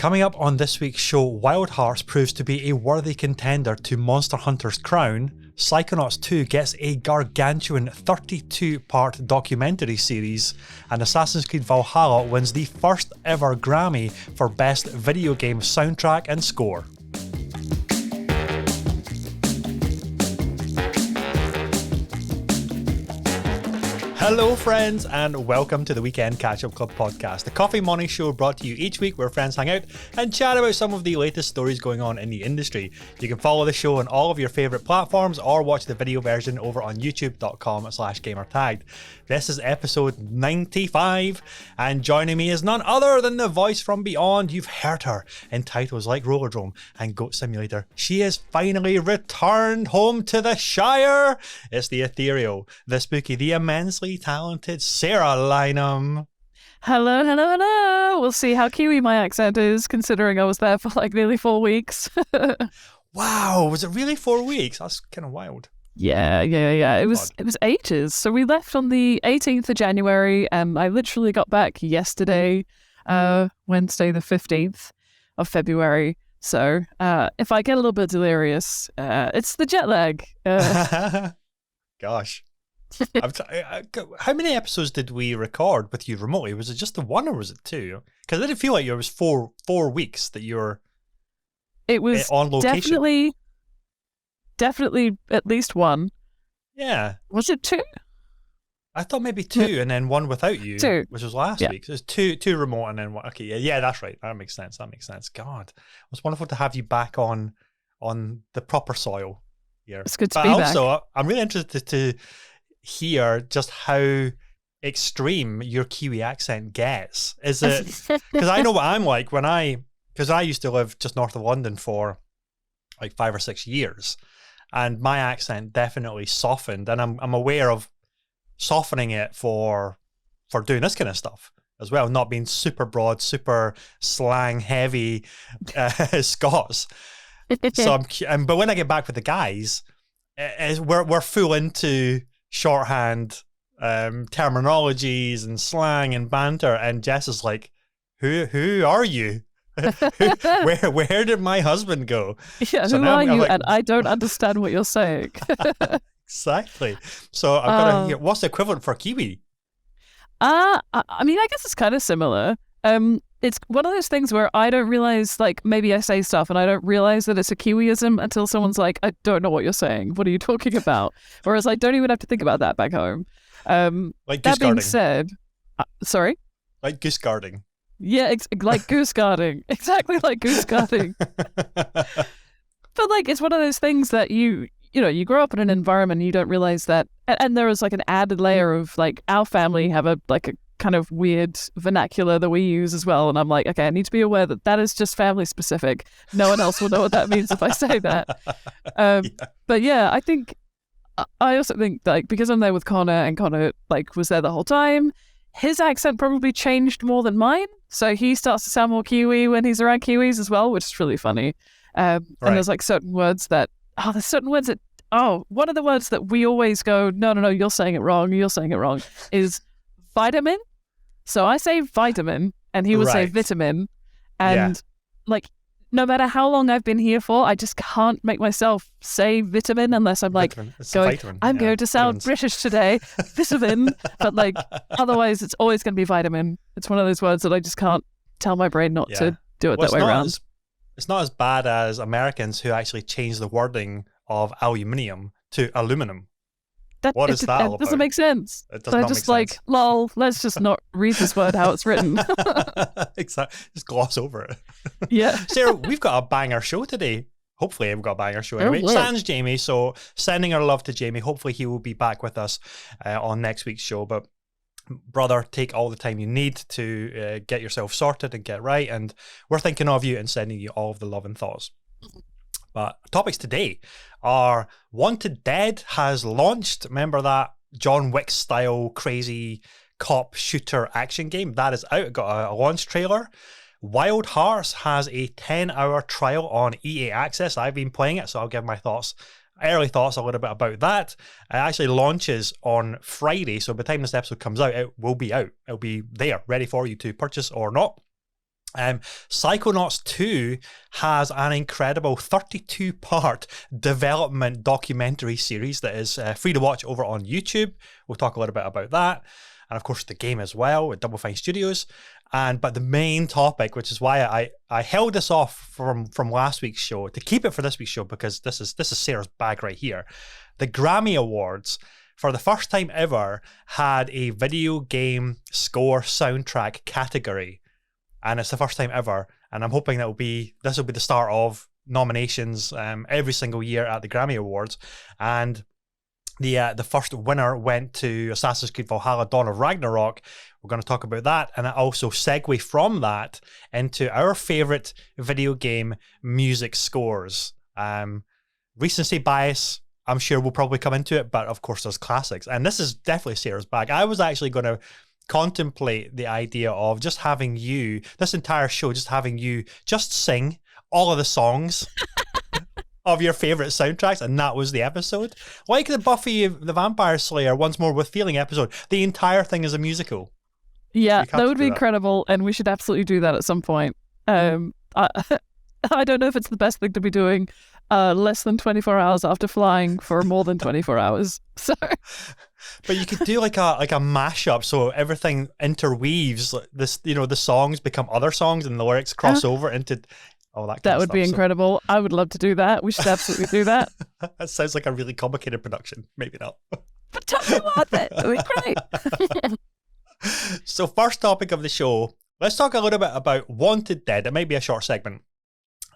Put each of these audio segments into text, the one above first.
Coming up on this week's show, Wild Hearts proves to be a worthy contender to Monster Hunter's crown, Psychonauts 2 gets a gargantuan 32-part documentary series, and Assassin's Creed Valhalla wins the first ever Grammy for Best Video Game Soundtrack and Score. Hello friends, and welcome to the Weekend Catch-Up Club podcast, the coffee morning show brought to you each week where friends hang out and chat about some of the latest stories going on in the industry. You can follow the show on all of your favourite platforms or watch the video version over on youtube.com/gamertagged. This is episode 95, and joining me is none other than the voice from beyond. You've heard her in titles like Rollerdrome and Goat Simulator. She has finally returned home to the Shire. It's the ethereal, the spooky, the immensely talented Sarah Lynham. Hello. We'll see how Kiwi my accent is, considering I was there for like nearly 4 weeks. Wow, was it really 4 weeks? That's kind of wild. Yeah. It was ages. So we left on the 18th of January, and I literally got back yesterday, Wednesday the 15th of February. So if I get a little bit delirious, it's the jet lag. Gosh. How many episodes did we record with you remotely? Was it just the one or was it two? Because I didn't feel like it was four weeks that you were on location. Definitely at least one. Yeah. Was it two? I thought maybe two and then one without you, which was last week. So it's two remote and then one. Okay, yeah, that's right. That makes sense. God, it was wonderful to have you back on the proper soil here. It's good to be back. Also, I'm really interested to hear just how extreme your Kiwi accent gets. Is it because I know what I'm like because I used to live just north of London for like 5 or 6 years, and my accent definitely softened, and I'm aware of softening it for doing this kind of stuff as well, not being super broad, super slang heavy Scots. So but when I get back with the guys, we're full into shorthand terminologies and slang and banter, and Jess is like, who are you? where did my husband go? Yeah, so who are you? Like, and I don't understand what you're saying. Exactly. So I've got to hear, what's the equivalent for Kiwi? I mean, I guess it's kind of similar. It's one of those things where I don't realize, like, maybe I say stuff and I don't realize that it's a Kiwiism until someone's like, I don't know what you're saying. What are you talking about? Whereas I don't even have to think about that back home. Like that being said, sorry? Like goose guarding. Yeah, like goose guarding. Exactly like goose guarding. But like, it's one of those things that you grow up in an environment and you don't realize that. And there is like an added layer of like, our family have a kind of weird vernacular that we use as well, and I'm like, okay, I need to be aware that is just family specific. No one else will know what that means if I say that. But yeah, I also think like, because I'm there with Connor, and Connor like was there the whole time, his accent probably changed more than mine, so he starts to sound more Kiwi when he's around Kiwis as well, which is really funny. And there's like certain words that one of the words that we always go, no, you're saying it wrong is vitamin. So I say vitamin and he would say vitamin, and like, no matter how long I've been here for, I just can't make myself say vitamin unless I'm like I'm going to sound British today, vitamin. But like, otherwise it's always going to be vitamin. It's one of those words that I just can't tell my brain not to do it that way around. It's not as bad as Americans who actually change the wording of aluminium to aluminum. What is that all about? It doesn't make sense. It does not just make sense. Like, lol, let's just not read this word how it's written. Exactly. Just gloss over it. Yeah. Sarah, we've got a banger show today. Hopefully we've got a banger show anyway. Sans Jamie, so sending our love to Jamie. Hopefully he will be back with us on next week's show. But brother, take all the time you need to get yourself sorted and get right. And we're thinking of you and sending you all of the love and thoughts. But topics today are Wanted Dead has launched. Remember that John Wick style crazy cop shooter action game? That is out. It got a launch trailer. Wild Hearts has a 10-hour trial on EA Access. I've been playing it, so I'll give my early thoughts a little bit about that. It actually launches on Friday, so by the time this episode comes out, it will be out. It'll be there, ready for you to purchase or not. Psychonauts 2 has an incredible 32-part development documentary series that is free to watch over on YouTube. We'll talk a little bit about that. And of course, the game as well with Double Fine Studios. But the main topic, which is why I held this off from last week's show to keep it for this week's show, because this is Sarah's bag right here. The Grammy Awards, for the first time ever, had a video game score soundtrack category. And it's the first time ever, and I'm hoping this will be the start of nominations every single year at the Grammy Awards. And the first winner went to Assassin's Creed Valhalla: Dawn of Ragnarok. We're going to talk about that, and I also segue from that into our favorite video game music scores. Recency bias, I'm sure we'll probably come into it, but of course there's classics, and this is definitely Sarah's bag. I was actually going to contemplate the idea of just having you, this entire show, just having you just sing all of the songs of your favorite soundtracks, and that was the episode. Like the Buffy the Vampire Slayer Once More with Feeling episode, the entire thing is a musical. Yeah, that would be incredible, and we should absolutely do that at some point. I don't know if it's the best thing to be doing less than 24 hours after flying for more than 24 hours. So, but you could do like a mashup, so everything interweaves. This, the songs become other songs, and the lyrics cross over into all that. That would be incredible. I would love to do that. We should absolutely do that. That sounds like a really complicated production. Maybe not. But totally worth it. It would be great. So, first topic of the show. Let's talk a little bit about Wanted Dead. It might be a short segment.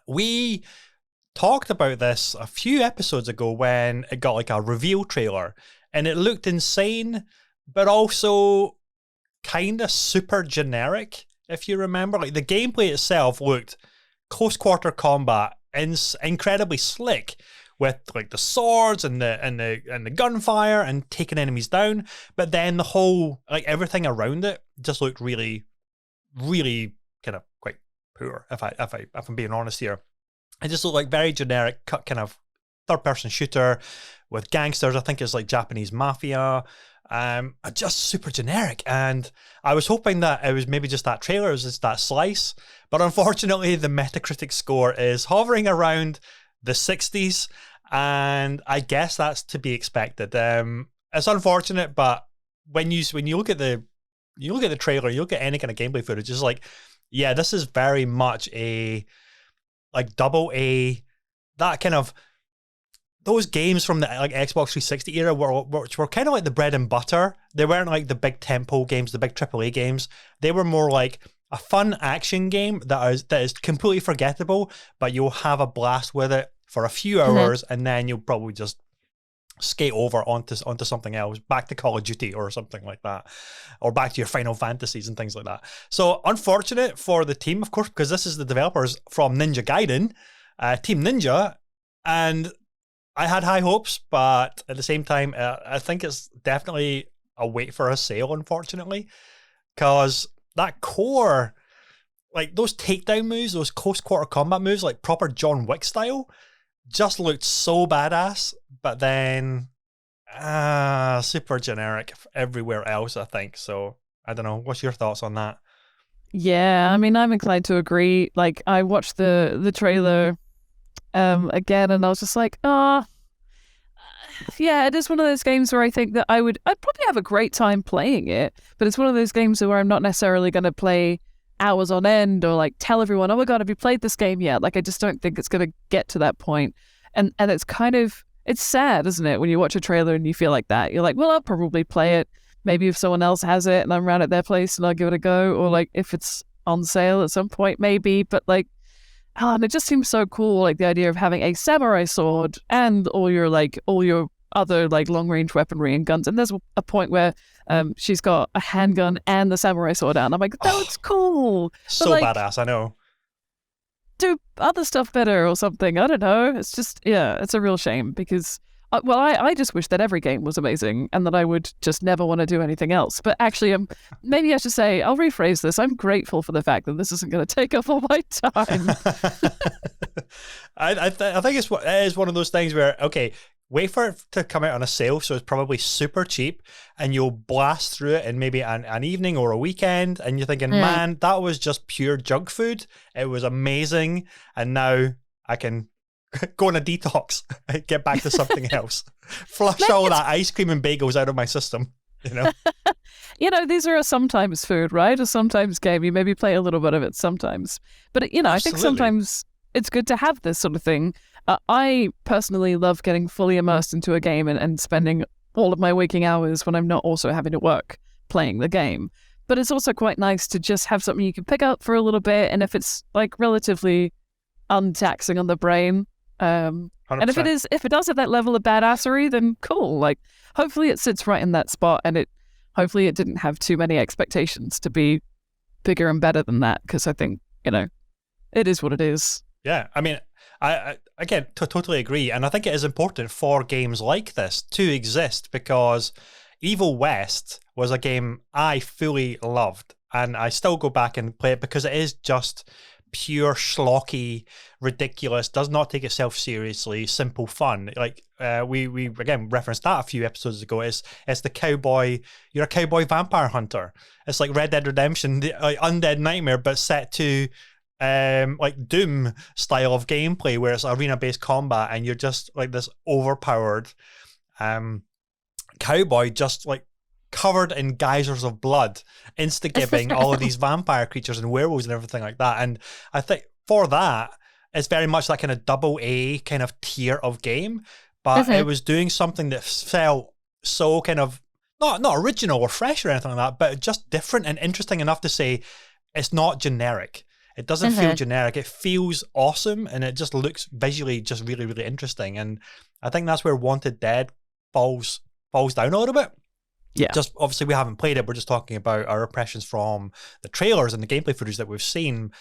We talked about this a few episodes ago when it got like a reveal trailer, and it looked insane, but also kind of super generic, if you remember. Like the gameplay itself looked close quarter combat and incredibly slick with like the swords and the gunfire and taking enemies down, but then the whole, like everything around it just looked really, really kind of quite poor, if I'm being honest here. It just looked like very generic kind of third-person shooter with gangsters. I think it's like Japanese mafia. Just super generic. And I was hoping that it was maybe just that trailer, it was just that slice. But unfortunately, the Metacritic score is hovering around the 60s. And I guess that's to be expected. It's unfortunate, but when you look at the trailer, you look at any kind of gameplay footage, it's like, yeah, this is very much a like double A, that kind of, those games from the like Xbox 360 era which were kind of like the bread and butter. They weren't like the big tentpole games, the big AAA games. They were more like a fun action game that is completely forgettable, but you'll have a blast with it for a few hours, and then you'll probably just skate over onto something else, back to Call of Duty or something like that, or back to your Final Fantasies and things like that. So unfortunate for the team, of course, because this is the developers from Ninja Gaiden, Team Ninja, and I had high hopes, but at the same time, I think it's definitely a wait for a sale, unfortunately, because that core, like those takedown moves, those close quarter combat moves, like proper John Wick style, just looked so badass, but then super generic everywhere else, I think. So I don't know. What's your thoughts on that? Yeah, I mean, I'm inclined to agree. Like, I watched the trailer again, and I was just like, yeah, it is one of those games where I think that I'd probably have a great time playing it, but it's one of those games where I'm not necessarily going to play hours on end or like tell everyone, oh my god, have you played this game yet? Like, I just don't think it's going to get to that point. And it's kind of, it's sad, isn't it, when you watch a trailer and you feel like that. You're like, well, I'll probably play it. Maybe if someone else has it and I'm around at their place and I'll give it a go, or like if it's on sale at some point, maybe. But like, and it just seems so cool, like the idea of having a samurai sword and all your other like long range weaponry and guns. And there's a point where she's got a handgun and the samurai sword out, and I'm like, that looks cool. So but, like, badass, I know. Do other stuff better or something. I don't know. It's just, yeah, it's a real shame because, I just wish that every game was amazing and that I would just never want to do anything else. But actually, maybe I should say, I'll rephrase this. I'm grateful for the fact that this isn't going to take up all my time. I think it is one of those things where, okay, wait for it to come out on a sale, so it's probably super cheap, and you'll blast through it in maybe an evening or a weekend, and you're thinking, man, that was just pure junk food. It was amazing, and now I can go on a detox, get back to something else, flush all that ice cream and bagels out of my system, you know? These are a sometimes food, right? A sometimes game. You maybe play a little bit of it sometimes. But, I think sometimes it's good to have this sort of thing. I personally love getting fully immersed into a game and spending all of my waking hours when I'm not also having to work playing the game. But it's also quite nice to just have something you can pick up for a little bit. And if it's like relatively untaxing on the brain, and if it does have that level of badassery, then cool. Like, hopefully it sits right in that spot, and hopefully it didn't have too many expectations to be bigger and better than that, because I think, it is what it is. Yeah, I mean, I again, totally agree. And I think it is important for games like this to exist, because Evil West was a game I fully loved, and I still go back and play it because it is just pure schlocky, ridiculous, does not take itself seriously, simple fun. Like we again referenced that a few episodes ago. It's the cowboy, you're a cowboy vampire hunter. It's like Red Dead Redemption, the Undead Nightmare, but set to like Doom style of gameplay, where it's arena-based combat, and you're just like this overpowered cowboy, just like covered in geysers of blood, insta-giving all of these vampire creatures and werewolves and everything like that. And I think for that, it's very much that kind of double A kind of tier of game, but it was doing something that felt so kind of not original or fresh or anything like that, but just different and interesting enough to say it's not generic. It doesn't feel generic. It feels awesome, and it just looks visually just really, really interesting. And I think that's where Wanted Dead falls down a little bit. Yeah. Just obviously we haven't played it. We're just talking about our impressions from the trailers and the gameplay footage that we've seen.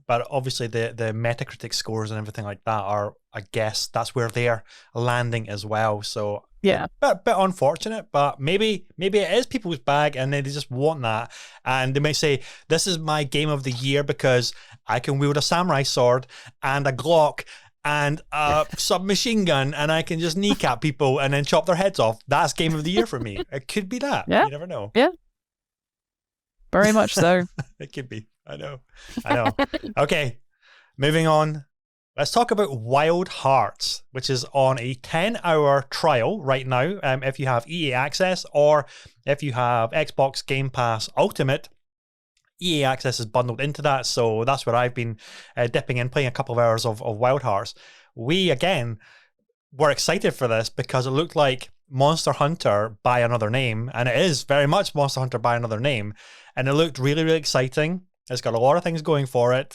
But obviously the Metacritic scores and everything like that are, I guess, that's where they're landing as well. So yeah, bit unfortunate, but maybe it is people's bag and they just want that. And they may say, this is my game of the year because I can wield a samurai sword and a Glock and a submachine gun, and I can just kneecap people and then chop their heads off. That's game of the year for me. It could be that. Yeah. You never know. Yeah. Very much so. It could be. I know. Okay, moving on. Let's talk about Wild Hearts, which is on a 10-hour trial right now. If you have EA Access or if you have Xbox Game Pass Ultimate, EA Access is bundled into that, so that's where I've been dipping in, playing a couple of hours of Wild Hearts. We, again, were excited for this because it looked like Monster Hunter by another name, and it is very much Monster Hunter by another name, and it looked really, really exciting. It's got a lot of things going for it.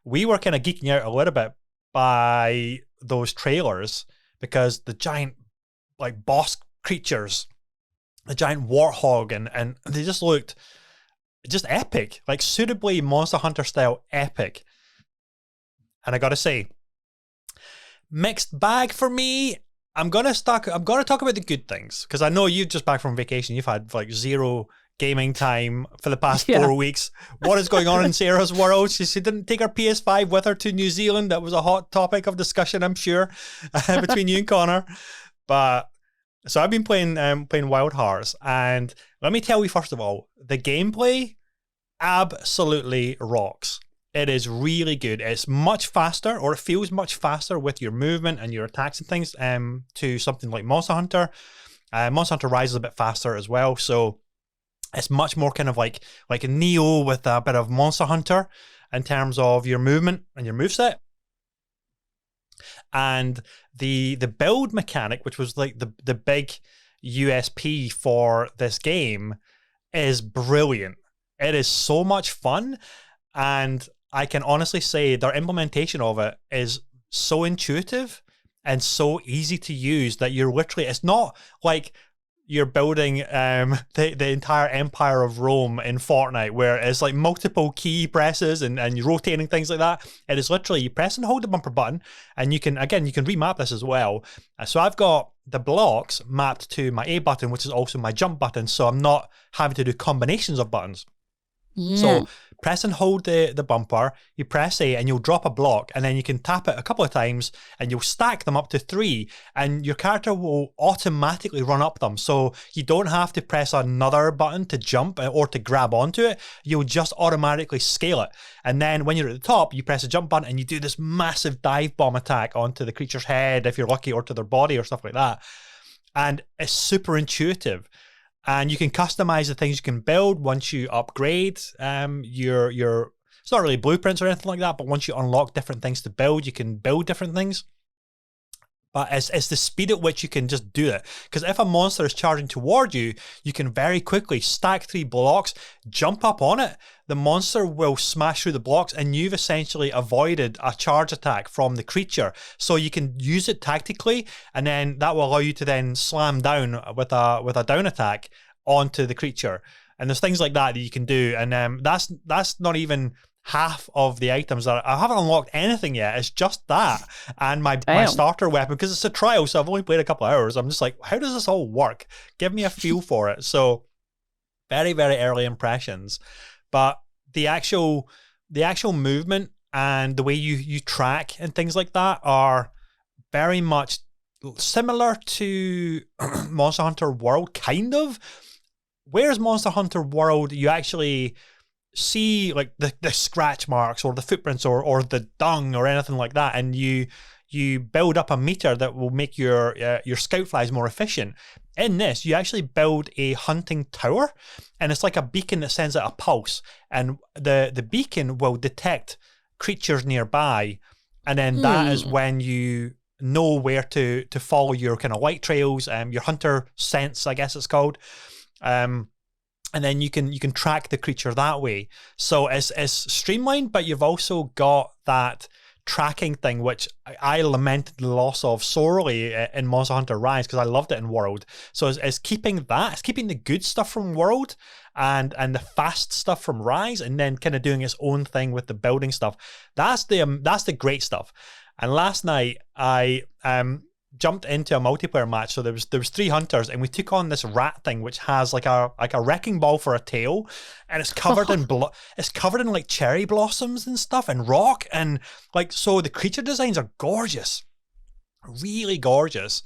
We were kind of geeking out a little bit by those trailers because the giant, like, boss creatures, the giant warthog, and they just looked just epic, like suitably Monster Hunter style epic. And I gotta say, mixed bag for me. I'm gonna talk about the good things, because I know you've just back from vacation. You've had like zero gaming time for the past 4 weeks. What is going on in Sarah's world? She didn't take her PS5 with her to New Zealand. That was a hot topic of discussion, I'm sure, between you and Connor. But so I've been playing Wild Hearts, and let me tell you, first of all, the gameplay absolutely rocks. It is really good. It's much faster, or it feels much faster with your movement and your attacks and things to something like Monster Hunter. Monster Hunter Rise is a bit faster as well, so it's much more kind of like Neo with a bit of Monster Hunter in terms of your movement and your moveset. And the build mechanic, which was like the big USP for this game, is brilliant. It is so much fun, and I can honestly say their implementation of it is so intuitive and so easy to use that you're literally, it's not like you're building the entire Empire of Rome in Fortnite, where it's like multiple key presses and you're rotating things like that. It is literally you press and hold the bumper button, and you can remap this as well. So I've got the blocks mapped to my A button, which is also my jump button, so I'm not having to do combinations of buttons. Yeah. So press and hold the bumper, you press A and you'll drop a block, and then you can tap it a couple of times and you'll stack them up to 3, and your character will automatically run up them. So you don't have to press another button to jump or to grab onto it. You'll just automatically scale it. And then when you're at the top, you press a jump button and you do this massive dive bomb attack onto the creature's head, if you're lucky, or to their body or stuff like that. And it's super intuitive. And you can customize the things you can build once you upgrade your it's not really blueprints or anything like that, but once you unlock different things to build, you can build different things. But it's the speed at which you can just do it. Because if a monster is charging toward you, you can very quickly stack 3 blocks, jump up on it, the monster will smash through the blocks, and you've essentially avoided a charge attack from the creature. So you can use it tactically, and then that will allow you to then slam down with a down attack onto the creature. And there's things like that you can do. And that's not even half of the items that I haven't unlocked anything yet. It's just that and my starter weapon, because it's a trial, so I've only played a couple of hours. I'm just like, how does this all work? Give me a feel for it. So very, very early impressions, but the actual movement and the way you track and things like that are very much similar to Monster Hunter World, kind of. Whereas Monster Hunter World, you actually see like the scratch marks or the footprints or the dung or anything like that, and you build up a meter that will make your scout flies more efficient. In this, you actually build a hunting tower, and it's like a beacon that sends out a pulse, and the beacon will detect creatures nearby, and then that is when you know where to follow your kind of light trails, your hunter sense, I guess it's called. And then you can track the creature that way. So it's streamlined, but you've also got that tracking thing, which I lamented the loss of sorely in Monster Hunter Rise, because I loved it in World. So it's keeping that, it's keeping the good stuff from World and the fast stuff from Rise, and then kind of doing its own thing with the building stuff. That's the great stuff. And last night I jumped into a multiplayer match. So there was 3 hunters, and we took on this rat thing, which has like a wrecking ball for a tail, and it's covered in it's covered in like cherry blossoms and stuff and rock, and like, so the creature designs are gorgeous, really gorgeous.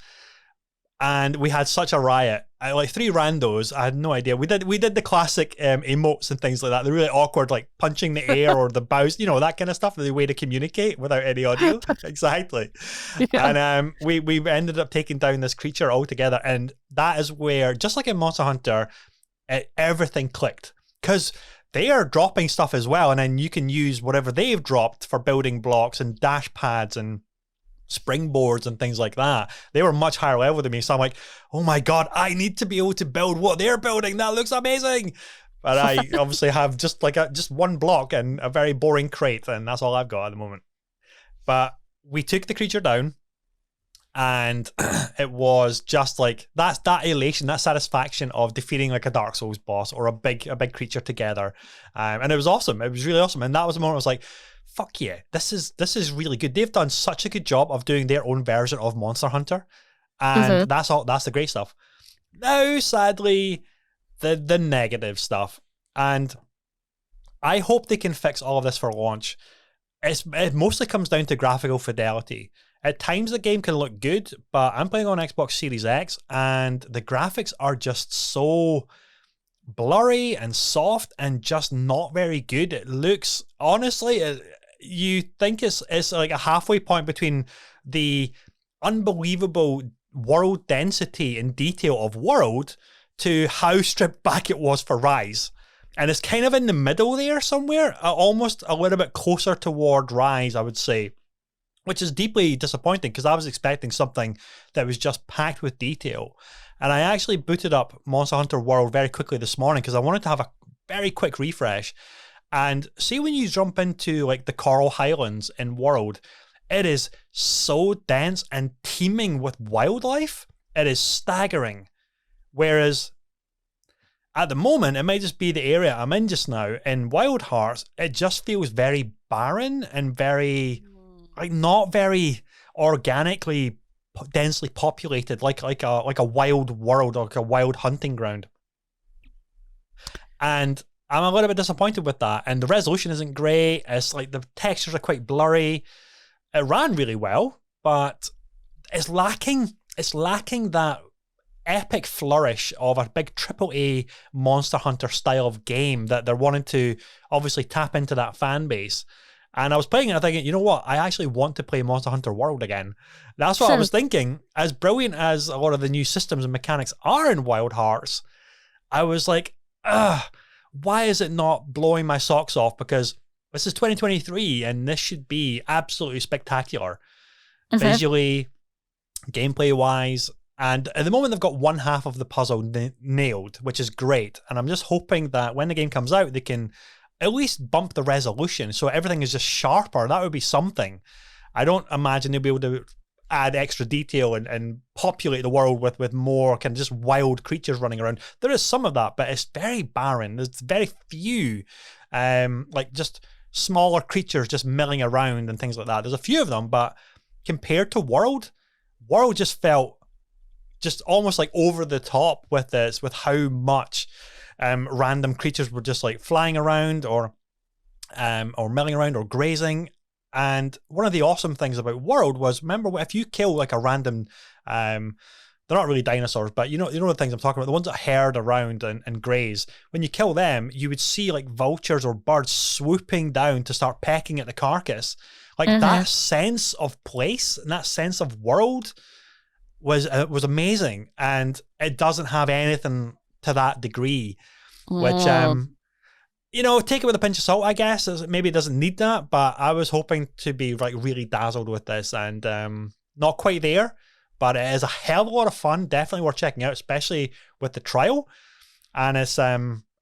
And we had such a riot. Like 3 randos, I had no idea. We did the classic emotes and things like that. They're really awkward, like punching the air or the bows, that kind of stuff, the way to communicate without any audio. Exactly. Yeah. And we ended up taking down this creature altogether. And that is where, just like in Monster Hunter, everything clicked. Because they are dropping stuff as well. And then you can use whatever they've dropped for building blocks and dash pads and springboards and things like that. They were much higher level than me, so I'm like, oh my god, I need to be able to build what they're building. That looks amazing. But I obviously have just one block and a very boring crate, and that's all I've got at the moment. But we took the creature down, and it was just like that elation, that satisfaction of defeating like a Dark Souls boss or a big creature together. And it was awesome. It was really awesome. And that was the moment I was like, fuck yeah, this is really good. They've done such a good job of doing their own version of Monster Hunter, and that's the great stuff. Now, sadly, the negative stuff, and I hope they can fix all of this for launch. It mostly comes down to graphical fidelity. At times the game can look good, but I'm playing on Xbox Series X, and the graphics are just so blurry and soft and just not very good. It looks, honestly, you think it's like a halfway point between the unbelievable world density and detail of World to how stripped back it was for Rise. And it's kind of in the middle there somewhere, almost a little bit closer toward Rise, I would say, which is deeply disappointing because I was expecting something that was just packed with detail. And I actually booted up Monster Hunter World very quickly this morning because I wanted to have a very quick refresh. And see, when you jump into like the Coral Highlands in World, it is so dense and teeming with wildlife. It is staggering. Whereas at the moment, it might just be the area I'm in just now. In Wild Hearts, it just feels very barren and very, like, not very organically densely populated, like a wild world, like a wild hunting ground. And I'm a little bit disappointed with that. And the resolution isn't great. It's like the textures are quite blurry. It ran really well, but it's lacking that epic flourish of a big AAA Monster Hunter style of game that they're wanting to obviously tap into that fan base. And I was playing it and thinking, you know what? I actually want to play Monster Hunter World again. That's what I was thinking. As brilliant as a lot of the new systems and mechanics are in Wild Hearts, I was like, why is it not blowing my socks off? Because this is 2023 and this should be absolutely spectacular. Visually, gameplay-wise. And at the moment, they've got one half of the puzzle nailed, which is great. And I'm just hoping that when the game comes out, they can at least bump the resolution so everything is just sharper. That would be something. I don't imagine they'll be able to add extra detail and populate the world with more kind of just wild creatures running around. There is some of that, but it's very barren. There's very few, like just smaller creatures just milling around and things like that. There's a few of them, but compared to World just felt just almost like over the top with this, with how much random creatures were just like flying around or milling around or grazing. And one of the awesome things about World was, remember, if you kill like a random, they're not really dinosaurs, but you know the things I'm talking about, the ones that herd around and graze. When you kill them, you would see like vultures or birds swooping down to start pecking at the carcass. Like that sense of place and that sense of world was amazing, and it doesn't have anything to that degree, which take it with a pinch of salt, I guess. Maybe it doesn't need that, but I was hoping to be like really dazzled with this, and not quite there, but it is a hell of a lot of fun. Definitely worth checking out, especially with the trial. And it's I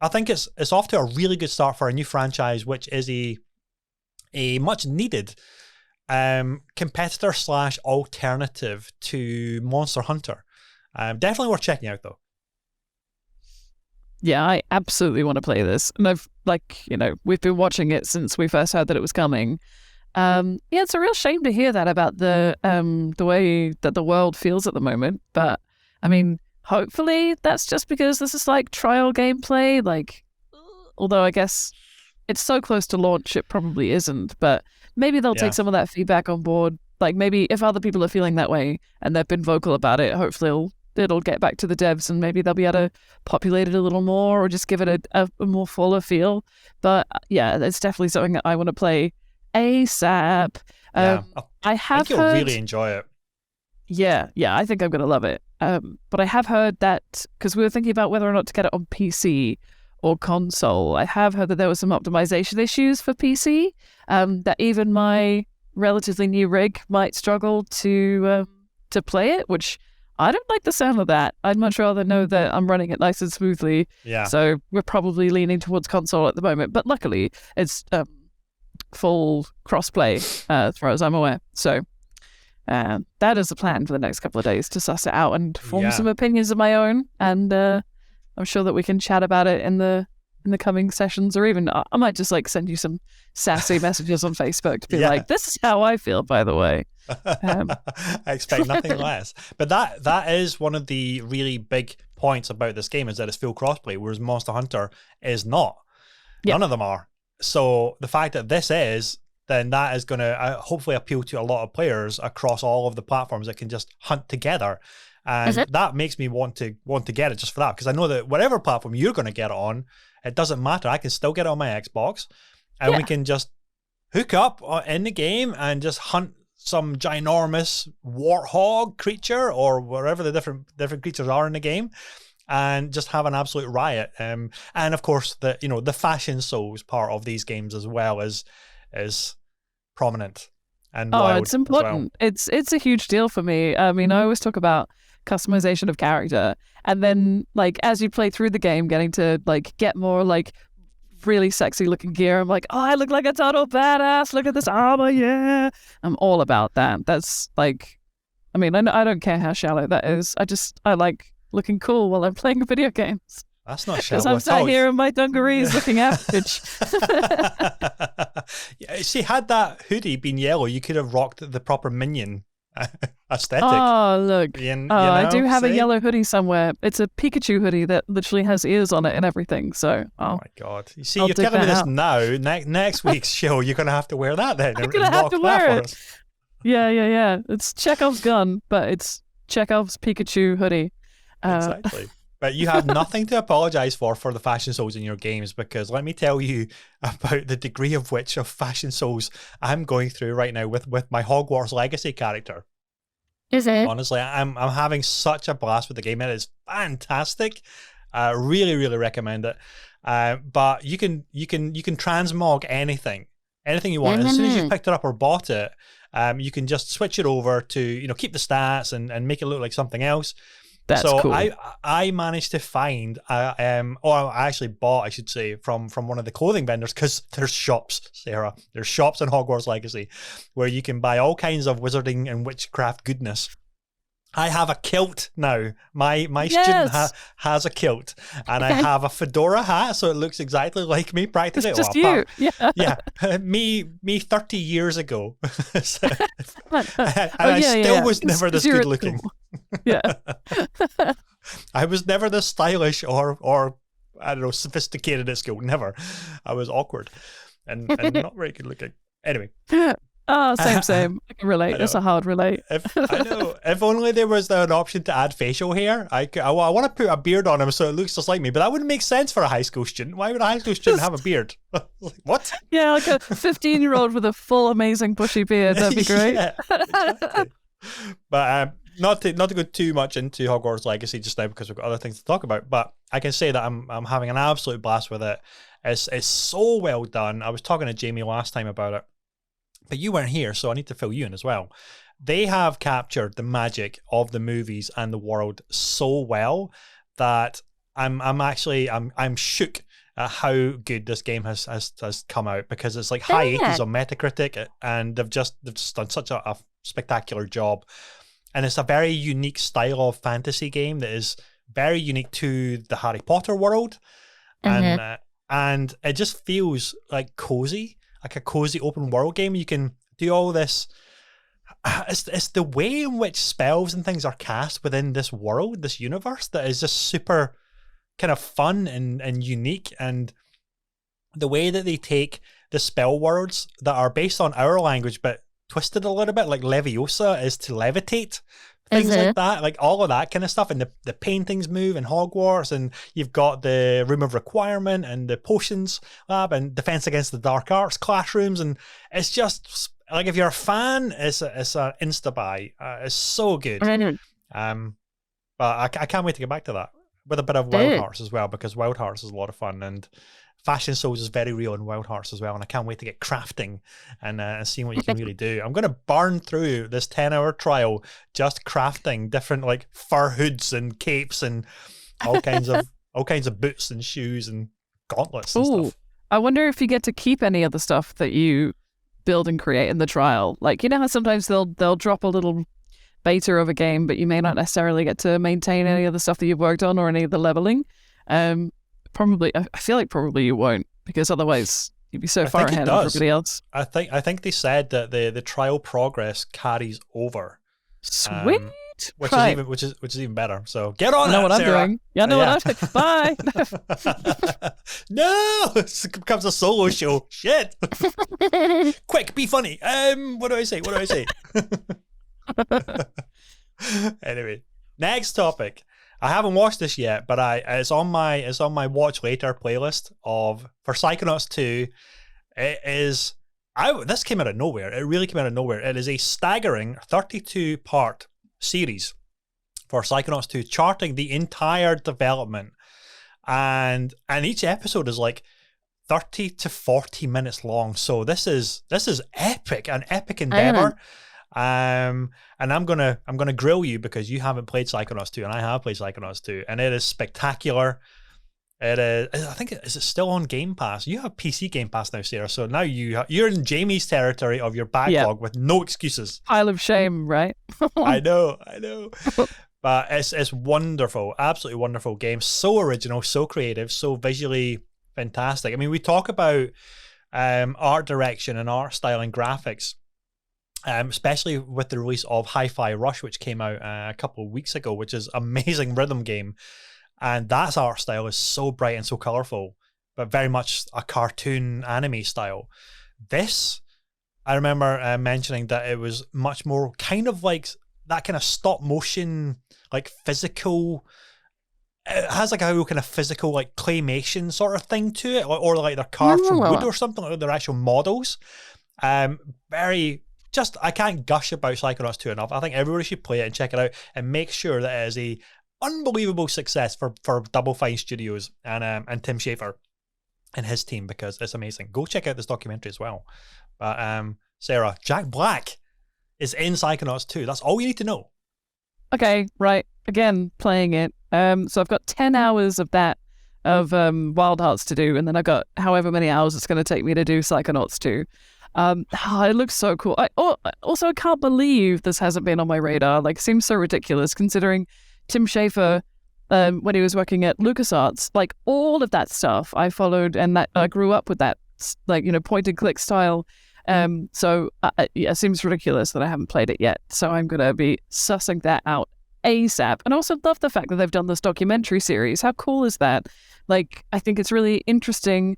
think it's off to a really good start for a new franchise, which is a much needed competitor / alternative to Monster Hunter. Definitely worth checking out though. Yeah, I absolutely want to play this. And I've we've been watching it since we first heard that it was coming. It's a real shame to hear that about the way that the world feels at the moment. But I mean, hopefully that's just because this is like trial gameplay. Like, although I guess it's so close to launch, it probably isn't. But maybe they'll take some of that feedback on board. Like maybe if other people are feeling that way and they've been vocal about it, hopefully it'll get back to the devs and maybe they'll be able to populate it a little more or just give it a more fuller feel. But yeah, it's definitely something that I want to play ASAP. I think you'll really enjoy it. Yeah, I think I'm going to love it. But I have heard that, because we were thinking about whether or not to get it on PC or console, I have heard that there were some optimization issues for PC, that even my relatively new rig might struggle to play it, which I don't like the sound of that. I'd much rather know that I'm running it nice and smoothly. Yeah. So we're probably leaning towards console at the moment, but luckily it's full cross-play as far as I'm aware. So that is the plan for the next couple of days, to suss it out and form some opinions of my own. And I'm sure that we can chat about it in the coming sessions, or even I might just like send you some sassy messages on Facebook to be like, this is how I feel, by the way. I expect nothing less. But that is one of the really big points about this game, is that it's full crossplay, whereas Monster Hunter is not. None of them are. So the fact that this is, then that is going to hopefully appeal to a lot of players across all of the platforms that can just hunt together. And that makes me want to get it just for that, because I know that whatever platform you're going to get it on, it doesn't matter. I can still get it on my Xbox, and we can just hook up in the game and just hunt some ginormous warthog creature or wherever the different creatures are in the game, and just have an absolute riot. And of course, the fashion shows part of these games as well is prominent and wild. It's important. Well. It's a huge deal for me. I mean, I always talk about customization of character, and then like as you play through the game, getting to like get more like really sexy looking gear. I'm like, I look like a total badass. Look at this armor. Yeah, I'm all about that. That's like, I mean, I don't care how shallow that is. I like looking cool while I'm playing video games. That's not shallow. Because I'm sat here in my dungarees looking average. See, had that hoodie been yellow, you could have rocked the proper minion aesthetic. Oh, look. I do have see? a yellow hoodie somewhere. It's a Pikachu hoodie that literally has ears on it and everything. So, oh my God. You see, I'll you're dig telling me that this out. now. Next week's show, you're going to have to wear that then. I'm going to have to wear it. Yeah. It's Chekhov's gun, but it's Chekhov's Pikachu hoodie. Exactly. But you have nothing to apologize for the fashion shows in your games, because let me tell you about the degree of which of fashion shows I'm going through right now with my Hogwarts Legacy character. Is it? Honestly, I'm having such a blast with the game. It is fantastic. Really, really recommend it. But you can transmog anything you want. As soon as you've picked it up or bought it, you can just switch it over to keep the stats and make it look like something else. That's cool. I managed to find I actually bought, I should say, from one of the clothing vendors, because there's shops, Sarah. There's shops in Hogwarts Legacy where you can buy all kinds of wizarding and witchcraft goodness. I have a kilt now. My student has a kilt, and I have a fedora hat, so it looks exactly like me practically. It's just you. Yeah. Me 30 years ago. I still was never this good looking. Yeah. I was never this stylish or I don't know, sophisticated at school. Never. I was awkward and not very good looking. Anyway. Oh, same. I can relate. It's a hard relate. I know. If only there was an option to add facial hair. I want to put a beard on him so it looks just like me, but that wouldn't make sense for a high school student. Why would a high school student have a beard? Like, what? Yeah, like a 15-year-old with a full, amazing, bushy beard. That'd be great. Yeah, exactly. But not to go too much into Hogwarts Legacy just now, because we've got other things to talk about. But I can say that I'm having an absolute blast with it. It's so well done. I was talking to Jamie last time about it, but you weren't here, so I need to fill you in as well. They have captured the magic of the movies and the world so well that I'm shook at how good this game has come out, because it's like high 80s on Metacritic, and they've just done such a spectacular job. And it's a very unique style of fantasy game that is very unique to the Harry Potter world. And it just feels like cozy, like a cozy open world game. You can do all this. It's the way in which spells and things are cast within this world, this universe, that is just super kind of fun and unique. And the way that they take the spell words that are based on our language but twisted a little bit, like Leviosa is to levitate, things like that, like all of that kind of stuff. And the paintings move in Hogwarts, and you've got the Room of Requirement and the Potions Lab and Defense Against the Dark Arts classrooms, and it's just like, if you're a fan, it's an insta buy. It's so good. But I can't wait to get back to that with a bit of Wild Hearts as well, because Wild Hearts is a lot of fun, and Fashion Souls is very real in Wild Hearts as well, and I can't wait to get crafting and seeing what you can really do. I'm going to burn through this 10-hour trial just crafting different like fur hoods and capes and all kinds of boots and shoes and gauntlets and stuff. I wonder if you get to keep any of the stuff that you build and create in the trial. Like, you know how sometimes they'll drop a little beta of a game, but you may not necessarily get to maintain any of the stuff that you've worked on or any of the leveling. Probably, I feel like probably you won't, because otherwise you'd be so far ahead of everybody else. I think they said that the trial progress carries over. Sweet. Which is even better. So get on it. I know what I'm doing. Yeah, I know what I'm doing. Bye. No, it becomes a solo show. Shit. Quick, be funny. What do I say? Anyway, next topic. I haven't watched this yet, but it's on my watch later playlist for Psychonauts 2. This came out of nowhere. It really came out of nowhere. It is a staggering 32-part series for Psychonauts 2, charting the entire development, and each episode is like 30 to 40 minutes long. So this is epic, an epic endeavor. And I'm gonna grill you because you haven't played Psychonauts 2 and I have played Psychonauts 2, and it is spectacular. It is. I think is it still on Game Pass? You have PC Game Pass now, Sarah. So now you're in Jamie's territory of your backlog with no excuses. Pile of shame, right? I know. But it's wonderful, absolutely wonderful game. So original, so creative, so visually fantastic. I mean, we talk about art direction and art style and graphics especially with the release of Hi-Fi Rush, which came out a couple of weeks ago, which is amazing rhythm game. And that art style is so bright and so colorful, but very much a cartoon anime style. This, I remember mentioning that it was much more kind of like that kind of stop motion, like physical. It has like a real kind of physical, like claymation sort of thing to it, or like they're carved from wood or something, like they're actual models. Very just, I can't gush about Psychonauts 2 enough. I think everybody should play it and check it out and make sure that it is a unbelievable success for Double Fine Studios and Tim Schafer and his team, because it's amazing. Go check out this documentary as well. But Sarah, Jack Black is in Psychonauts 2. That's all you need to know. Okay, right. Again, playing it. So I've got 10 hours of that, of Wild Hearts to do, and then I've got however many hours it's going to take me to do Psychonauts 2. It looks so cool. I can't believe this hasn't been on my radar. Like, it seems so ridiculous considering Tim Schafer, when he was working at LucasArts, like all of that stuff I followed, and that I grew up with that, like, you know, point and click style. It seems ridiculous that I haven't played it yet. So I'm going to be sussing that out ASAP. And I also love the fact that they've done this documentary series. How cool is that? Like, I think it's really interesting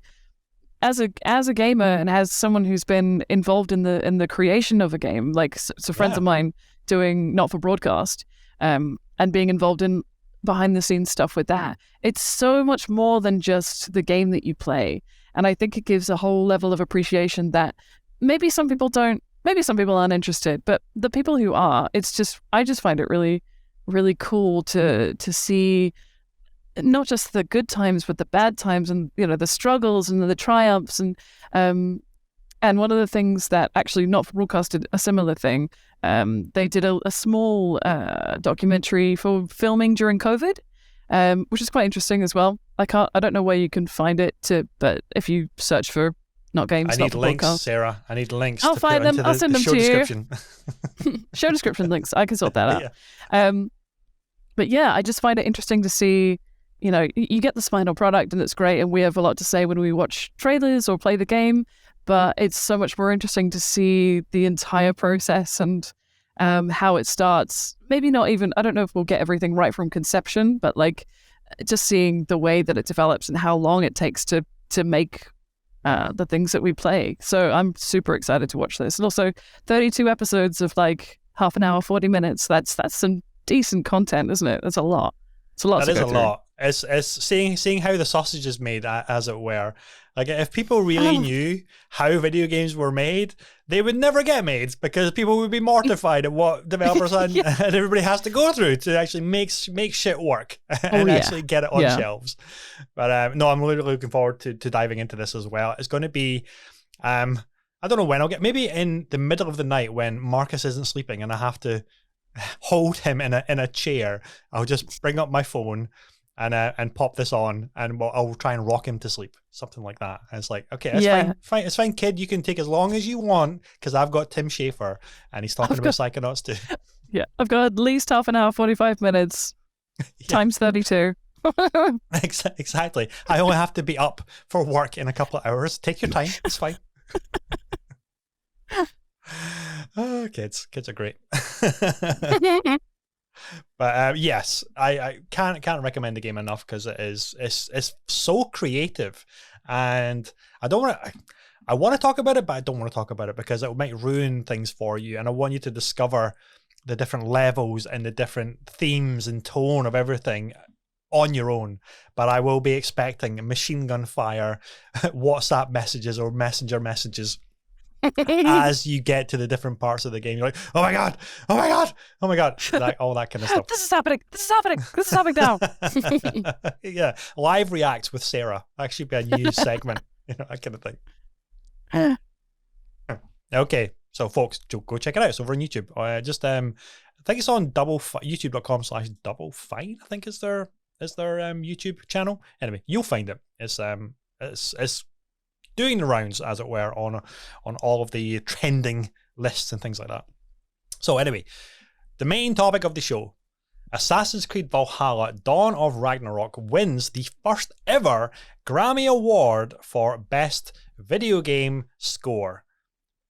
as a gamer and as someone who's been involved in the creation of a game. Like, so friends of mine doing not for broadcast, and being involved in behind the scenes stuff with that. It's so much more than just the game that you play. And I think it gives a whole level of appreciation that maybe some people don't, maybe some people aren't interested, but the people who are, I just find it really, really cool to see not just the good times, but the bad times, and, you know, the struggles and the triumphs. And one of the things that actually Not for Broadcast did a similar thing. They did a small documentary for filming during COVID, which is quite interesting as well. I don't know where you can find it, but if you search for Not Games, I need links, Sarah. I need links. I'll find them. I'll send them to you. Show description links. I can sort that out. Yeah. But yeah, I just find it interesting to see, you know, you get the final product and it's great, and we have a lot to say when we watch trailers or play the game, but it's so much more interesting to see the entire process and how it starts. Maybe not even, I don't know if we'll get everything right from conception, but like just seeing the way that it develops and how long it takes to make the things that we play. So I'm super excited to watch this. And also 32 episodes of like half an hour, 40 minutes. That's some decent content, isn't it? That's a lot. It's a lot. That is a lot. It's seeing how the sausage is made, as it were. Like, if people really knew how video games were made, they would never get made, because people would be mortified at what developers and everybody has to go through to actually make shit work and actually get it on shelves. But no, I'm really looking forward to diving into this as well. It's going to be, I don't know when I'll get, maybe in the middle of the night when Marcus isn't sleeping and I have to hold him in a chair. I'll just bring up my phone and pop this on, and I'll try and rock him to sleep, something like that. And it's like, okay, it's fine, kid. You can take as long as you want, because I've got Tim Schafer, and he's talking about Psychonauts 2. Yeah, I've got at least half an hour, 45 minutes, times 32. Exactly. I only have to be up for work in a couple of hours. Take your time. It's fine. Oh, kids are great. But yes, I can't recommend the game enough, because it's so creative, and I want to talk about it, but I don't want to talk about it because it might ruin things for you, and I want you to discover the different levels and the different themes and tone of everything on your own. But I will be expecting machine gun fire, WhatsApp messages or messenger messages as you get to the different parts of the game. You're like, oh my god, all that kind of stuff. This is happening now. Yeah, live reacts with Sarah. That should be a new segment, that kind of thing. Okay, so folks, go check it out. It's over on YouTube. I think it's on youtube.com/doublefine. I think is their YouTube channel. Anyway, you'll find it. It's doing the rounds, as it were, on all of the trending lists and things like that. So anyway, the main topic of the show: Assassin's Creed Valhalla Dawn of Ragnarok wins the first ever Grammy Award for Best Video Game Score.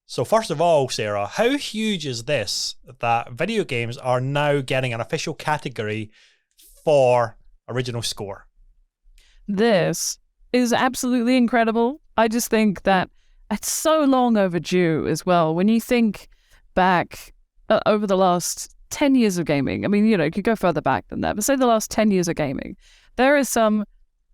So first of all, Sarah, how huge is this that video games are now getting an official category for original score? This is absolutely incredible. I just think that it's so long overdue as well. When you think back over the last 10 years of gaming, I mean, you could go further back than that, but say the last 10 years of gaming, there is some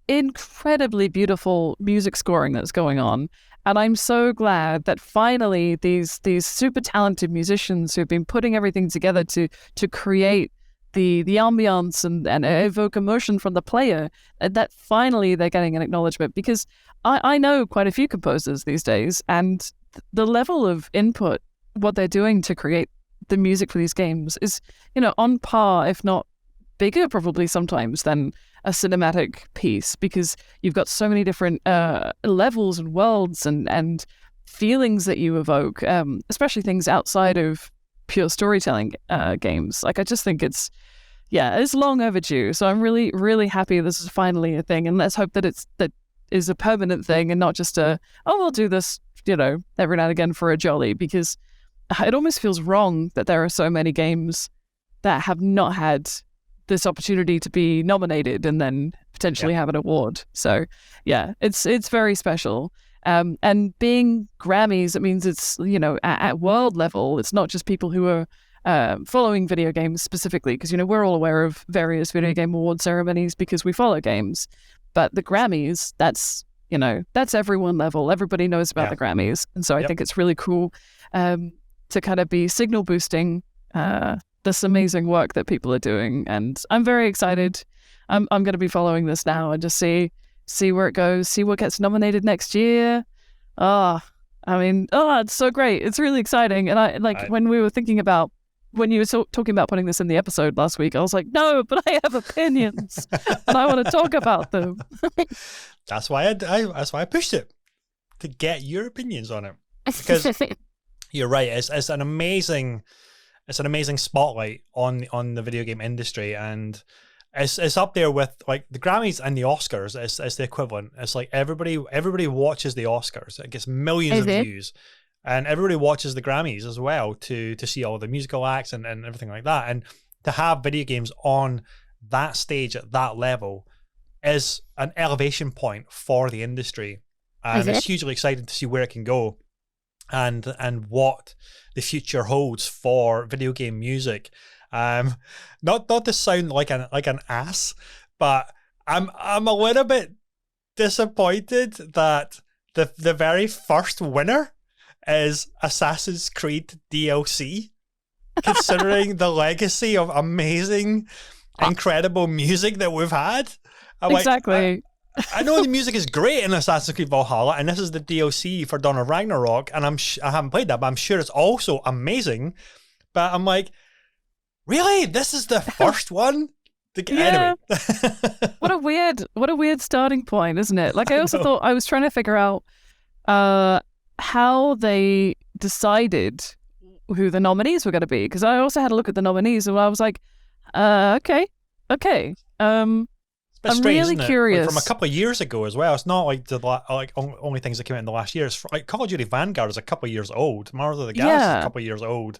incredibly beautiful music scoring that's going on. And I'm so glad that finally these super talented musicians who've been putting everything together to create the ambiance and evoke emotion from the player, that finally they're getting an acknowledgement. Because I know quite a few composers these days, and the level of input, what they're doing to create the music for these games is, on par, if not bigger probably sometimes than a cinematic piece, because you've got so many different levels and worlds and feelings that you evoke, especially things outside of pure storytelling games. Like, I just think it's long overdue. So I'm really, really happy this is finally a thing, and let's hope that that is a permanent thing and not just we'll do this, every now and again for a jolly, because it almost feels wrong that there are so many games that have not had this opportunity to be nominated and then potentially have an award. So it's very special. And being Grammys, it means it's, at world level, it's not just people who are following video games specifically, because, we're all aware of various video game award ceremonies because we follow games. But the Grammys, that's everyone level. Everybody knows about the Grammys. And so I think it's really cool to kind of be signal boosting this amazing work that people are doing. And I'm very excited. I'm going to be following this now and just see where it goes, see what gets nominated next year. It's so great. It's really exciting. And when we were thinking about, when you were talking about putting this in the episode last week, I was like, no, but I have opinions and I want to talk about them. That's why I pushed it, to get your opinions on it. Because you're right. It's an amazing spotlight on the video game industry, and it's up there with like the Grammys and the Oscars. It's the equivalent. It's like everybody watches the Oscars. It gets millions of views, and everybody watches the Grammys as well to see all the musical acts and everything like that. And to have video games on that stage at that level is an elevation point for the industry, and it's hugely exciting to see where it can go. And what the future holds for video game music. Not to sound like an ass, but I'm a little bit disappointed that the very first winner is Assassin's Creed DLC, considering the legacy of amazing, incredible music that we've had. Exactly. I know the music is great in Assassin's Creed Valhalla, and this is the DLC for Dawn of Ragnarok, and I haven't played that, but I'm sure it's also amazing. But I'm like, really? This is the first one? Anyway. What a weird starting point, isn't it? Like, I also thought, I was trying to figure out how they decided who the nominees were going to be, because I also had a look at the nominees, and I was like, okay. I'm strange, really curious. Like, from a couple of years ago as well. It's not like only things that came out in the last year. It's like Call of Duty Vanguard is a couple of years old. Mars of the Galaxy is a couple of years old.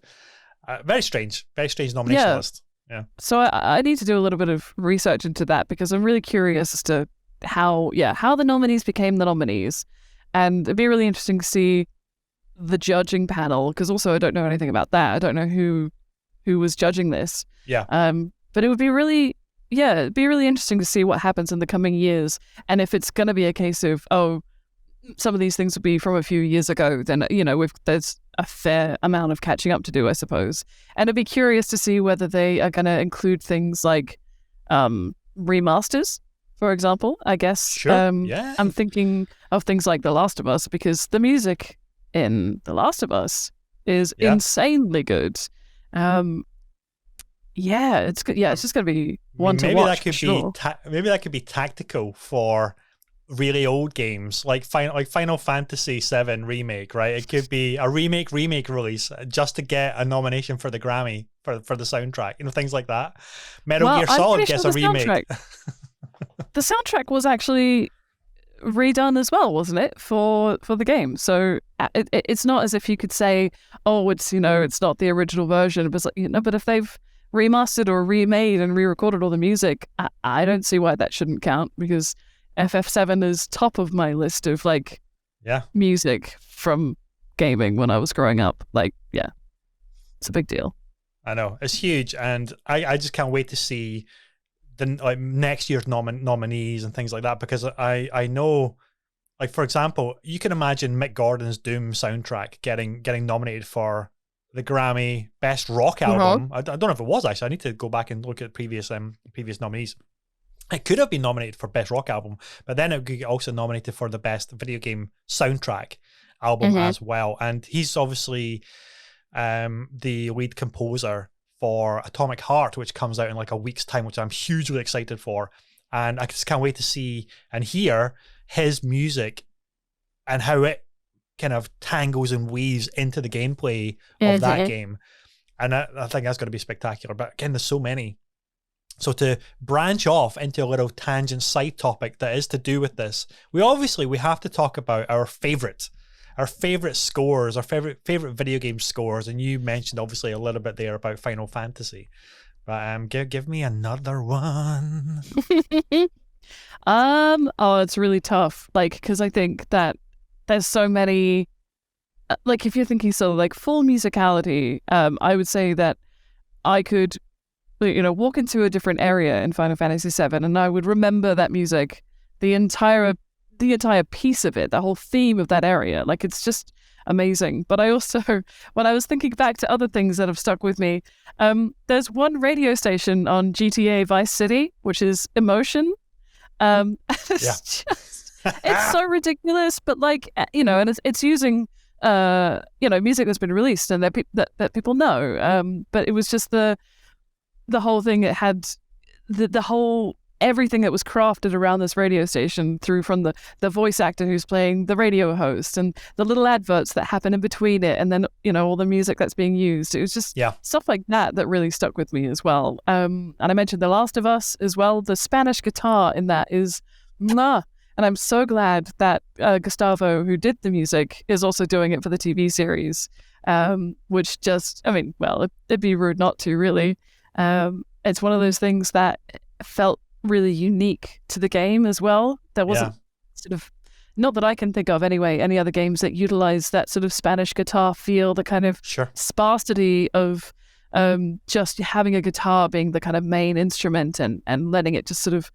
Very strange nomination list. Yeah. So I need to do a little bit of research into that, because I'm really curious as to how the nominees became the nominees, and it'd be really interesting to see the judging panel, because also I don't know anything about that. I don't know who was judging this. Yeah. But it would be really. Yeah, it'd be really interesting to see what happens in the coming years. And if it's going to be a case of, some of these things will be from a few years ago, then, there's a fair amount of catching up to do, I suppose. And I'd be curious to see whether they are going to include things like remasters, for example, I guess. Sure, I'm thinking of things like The Last of Us, because the music in The Last of Us is insanely good. It's just going to be one to watch. Maybe that could be tactical for really old games like Final Fantasy VII remake, right? It could be a remake release just to get a nomination for the Grammy for the soundtrack, things like that. Metal Gear Solid gets a remake. The soundtrack was actually redone as well, wasn't it, for the game? So it's not as if you could say, oh, it's it's not the original version, but but if they've remastered or remade and re-recorded all the music, I don't see why that shouldn't count, because FF7 is top of my list of music from gaming when I was growing up. It's a big deal. I know, it's huge, and I just can't wait to see the next year's nominees and things like that, because I know, for example, you can imagine Mick Gordon's Doom soundtrack getting nominated for the Grammy Best Rock Album. I don't know if it was, actually. I need to go back and look at previous nominees. It could have been nominated for Best Rock Album, but then it could get also nominated for the Best Video Game Soundtrack Album as well. And he's obviously the lead composer for Atomic Heart, which comes out in a week's time, which I'm hugely excited for. And I just can't wait to see and hear his music and how it kind of tangles and weaves into the gameplay of that game. And I think that's going to be spectacular. But again, there's so many. So to branch off into a little tangent side topic that is to do with this, we have to talk about our favorite scores, our favorite video game scores. And you mentioned obviously a little bit there about Final Fantasy, but give me another one. It's really tough, because I think that there's so many, if you're thinking full musicality, I would say that I could walk into a different area in Final Fantasy VII and I would remember that music, the entire piece of it, the whole theme of that area. It's just amazing. But I also, when I was thinking back to other things that have stuck with me, there's one radio station on GTA Vice City, which is Emotion. It's so ridiculous, but and it's using music that's been released and that people know. But it was just the whole thing. It had the whole everything that was crafted around this radio station, through from the voice actor who's playing the radio host and the little adverts that happen in between it, and then all the music that's being used. It was just stuff like that really stuck with me as well. And I mentioned The Last of Us as well. The Spanish guitar in that is mwah. And I'm so glad that Gustavo, who did the music, is also doing it for the TV series, which just, it'd be rude not to, really. It's one of those things that felt really unique to the game as well. There wasn't sort of, not that I can think of anyway, any other games that utilize that sort of Spanish guitar feel, the kind of sparsity of just having a guitar being the kind of main instrument and letting it just sort of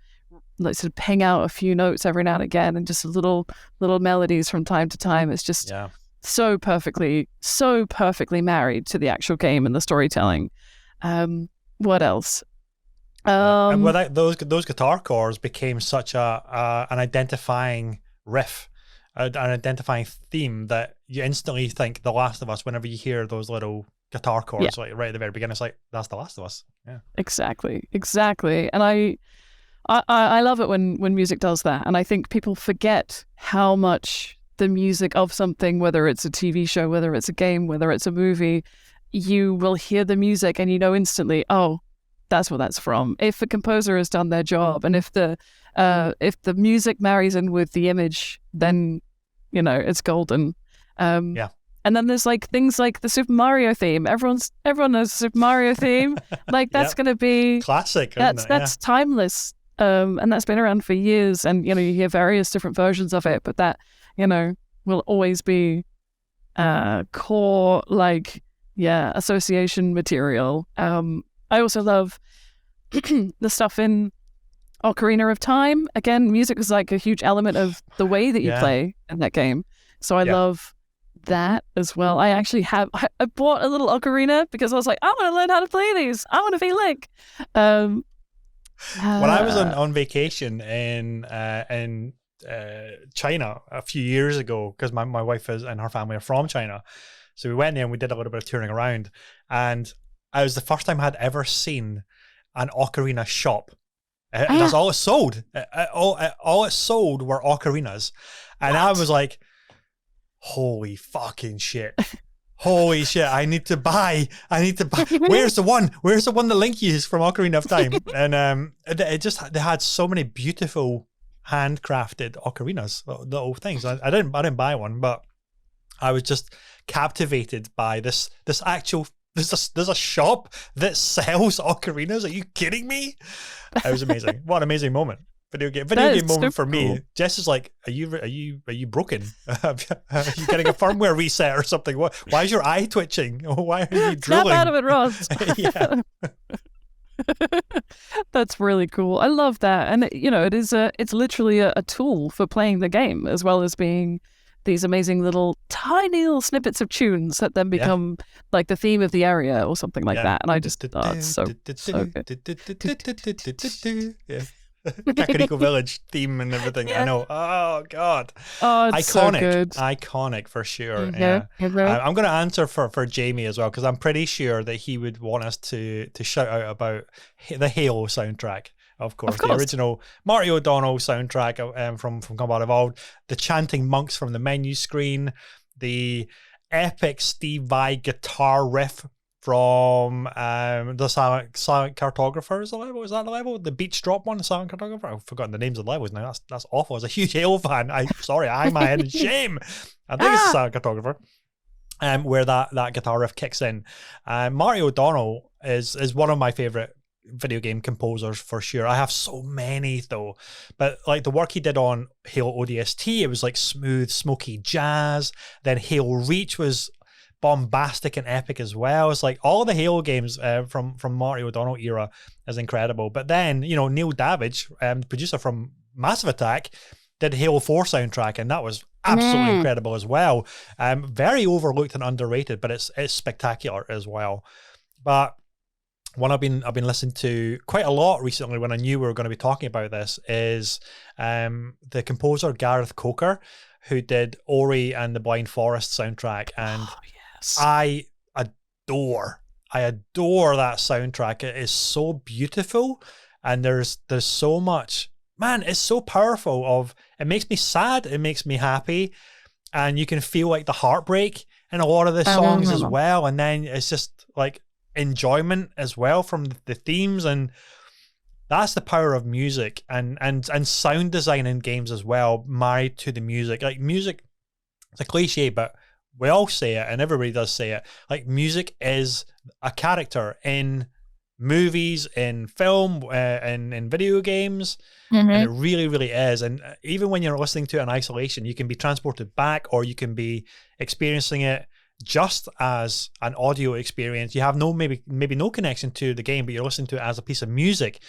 ping out a few notes every now and again, and just little melodies from time to time. It's just so perfectly married to the actual game and the storytelling. What else? Those guitar chords became such an identifying riff, an identifying theme, that you instantly think The Last of Us whenever you hear those little guitar chords, right at the very beginning. It's that's The Last of Us. Yeah, exactly. And I love it when music does that, and I think people forget how much the music of something, whether it's a TV show, whether it's a game, whether it's a movie, you will hear the music and instantly, oh, that's what that's from. If a composer has done their job, and if the music marries in with the image, then it's golden. And then there's things like the Super Mario theme. Everyone knows the Super Mario theme. That's going to be classic. That's timeless. And that's been around for years. And you hear various different versions of it, but that will always be core association material. I also love the stuff in Ocarina of Time. Again, music is a huge element of the way that you play in that game. So I love that as well. I actually I bought a little ocarina because I was like, I want to learn how to play these. I want to be Link. When I was on vacation in China a few years ago, because my wife and her family are from China, so we went there and we did a little bit of touring around, and it was the first time I had ever seen an ocarina shop. That's all it sold. All it sold were ocarinas. And I was like, holy fucking shit. Holy shit, I need to buy. Where's the one that Link used from Ocarina of Time? And they had so many beautiful handcrafted ocarinas, little things. I didn't buy one, but I was just captivated by this actual. There's a shop that sells ocarinas. Are you kidding me? It was amazing. What an amazing moment. Video game moment for me. Cool. Jess is like, are you broken? Are you getting a firmware reset or something? Why is your eye twitching? Why are you drooling? Snap out of it, Ross. Yeah. That's really cool. I love that. And it's literally a tool for playing the game, as well as being these amazing little tiny little snippets of tunes that then become like the theme of the area or something like that. And I just thought it's so good. Yeah. Kakariko Village theme and everything. I know. Oh God. Oh, it's iconic. So good. Iconic for sure. Yeah. I'm going to answer for Jamie as well, because I'm pretty sure that he would want us to shout out about the Halo soundtrack. Of course, the original Marty O'Donnell soundtrack from Combat Evolved, the chanting monks from the menu screen, the epic Steve Vai guitar riff from the Silent Cartographer. Is that the level? The Beach Drop one, the Silent Cartographer? I've forgotten the names of the levels now. That's awful. As a huge Halo fan, I hang my head in shame. I think it's the Silent Cartographer. Where that guitar riff kicks in. Marty O'Donnell is one of my favorite video game composers for sure. I have so many though, but like the work he did on Halo ODST, it was like smooth, smoky jazz. Then Halo Reach was bombastic and epic as well. It's like all the Halo games from Marty O'Donnell era is incredible. But then Neil Davidge, producer from Massive Attack, did Halo 4 soundtrack, and that was absolutely incredible as well. Very overlooked and underrated, but it's spectacular as well. But one I've been listening to quite a lot recently when I knew we were going to be talking about this is the composer Gareth Coker, who did Ori and the Blind Forest soundtrack, and I adore that soundtrack. It is so beautiful, and there's so much, man, it's so powerful. It makes me sad, it makes me happy, and you can feel like the heartbreak in a lot of the songs as well, and then it's just like enjoyment as well from the themes. And that's the power of music and sound design in games as well, married to the music. Like music, it's a cliche, but we all say it and everybody does say it. Like music is a character in movies, in film, in video games, and it really, really is. And even when you're listening to it in isolation, you can be transported back, or you can be experiencing it just as an audio experience. You have maybe no connection to the game, but you're listening to it as a piece of music